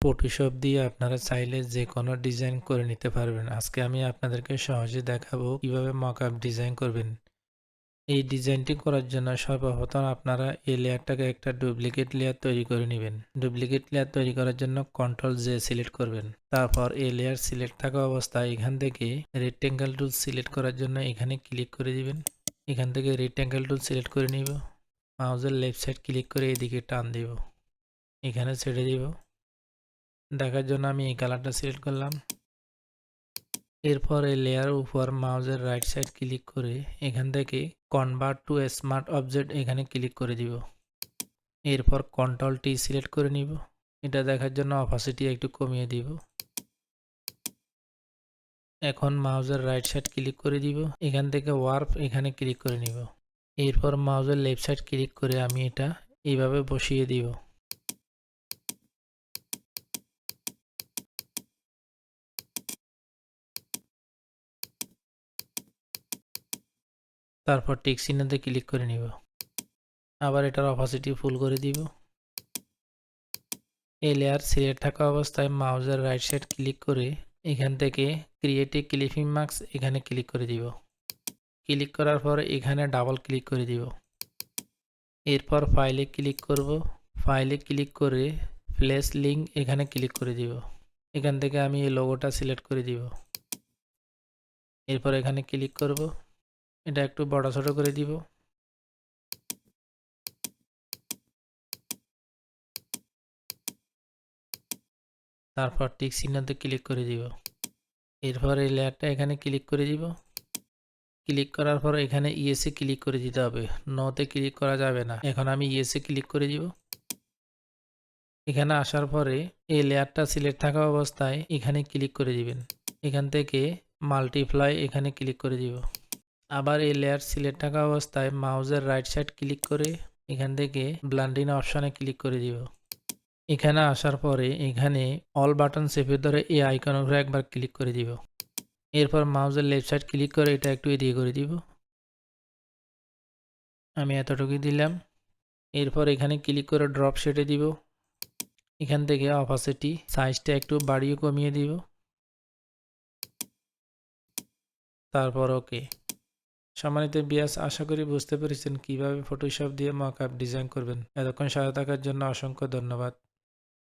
Photoshop দিয়ে আপনারা চাইলে যে কোনো ডিজাইন করে নিতে পারবেন। আজকে আমি আপনাদেরকে সহজে দেখাবো কিভাবে মকআপ ডিজাইন করবেন। এই ডিজাইনটি করার জন্য সর্বপ্রথম আপনারা এই লেয়ারটাকে একটা ডুপ্লিকেট লেয়ার তৈরি করে নেবেন। ডুপ্লিকেট লেয়ার তৈরি করার জন্য কন্ট্রোল জে সিলেক্ট করবেন। তারপর এই লেয়ার সিলেক্ট থাকা অবস্থায় এখান থেকে রেক্টেঙ্গেল টুল সিলেক্ট করার জন্য এখানে ক্লিক করে দিবেন। এখান থেকে রেক্টেঙ্গেল টুল সিলেক্ট করে নিব। মাউসের লেফট সাইড ক্লিক করে এদিকে টান দিব। এখানে ছেড়ে দিব। দেখার জন্য আমি এই কালারটা সিলেক্ট করলাম। এরপর এই লেয়ার উপর মাউসের রাইট সাইড ক্লিক করে এখান থেকে কনভার্ট টু স্মার্ট অবজেক্ট এখানে ক্লিক করে দিব। এরপর কন্ট্রোল টি সিলেক্ট করে নিব। এটা দেখার জন্য অপাসিটি একটু কমিয়ে দিব। এখন মাউসের রাইট সাইড ক্লিক করে দিব। এখান থেকে ওয়ার্প এখানে ক্লিক করে নিব। এরপর মাউসের লেফট সাইড ক্লিক করে আমি এটা এইভাবে বসিয়ে দিব। তারপর টিক চিহ্নতে ক্লিক করে নিব। আবার এটার অপাসিটি ফুল করে দিব। এই লেয়ার সিলেক্ট থাকা অবস্থায় মাউসের রাইট সাইড ক্লিক করে এখান থেকে ক্রিয়েট এ ক্লিপিং মাস্ক এখানে ক্লিক করে দিব। ক্লিক করার পর এখানে ডাবল ক্লিক করে দিব। এরপর ফাইলে ক্লিক করব। ফাইলে ক্লিক করে প্লেস লিঙ্ক এখানে ক্লিক করে দিব। এখান থেকে আমি এই লোগোটা সিলেক্ট করে দিব। এরপর এখানে ক্লিক করব। এটা একটু বড় ছোট করে দিব। তারপর টিক চিহ্নতে ক্লিক করে দিব। এরপর এই লেয়ারটা এখানে ক্লিক করে দিব। ক্লিক করার পর এখানে ইয়েসে ক্লিক করে দিতে হবে, নোতে ক্লিক করা যাবে না। এখন আমি ইয়েসে ক্লিক করে দিব। এখানে আসার পরে এই লেয়ারটা সিলেক্ট থাকা অবস্থায় এখানে ক্লিক করে দিবেন। এখান থেকে মাল্টিপ্লাই এখানে ক্লিক করে দিব। আবার এই লেয়ার সিলেক্ট থাকা অবস্থায় মাউসের রাইট সাইড ক্লিক করে এখান থেকে ব্লেন্ডিং অপশনে ক্লিক করে দিব। এখানে আসার পরে এখানে অল বাটন চেপে ধরে এই আইকন উপরে একবার ক্লিক করে দিব। এরপর মাউসের লেফট সাইড ক্লিক করে এটা একটু এদিকে করে দিব। আমি এতটুকুই দিলাম। এরপর এখানে ক্লিক করে ড্রপ শেডে দিব। এখান থেকে অপাসিটি সাইজটা একটু বাড়িয়ে কমিয়ে দিব। তারপর ওকে। সম্মানিত ভিউয়ার্স, আশা করি বুঝতে পেরেছেন কিভাবে ফটোশপ দিয়ে মকআপ ডিজাইন করবেন। এতক্ষণ সাথে থাকার জন্য অসংখ্য ধন্যবাদ।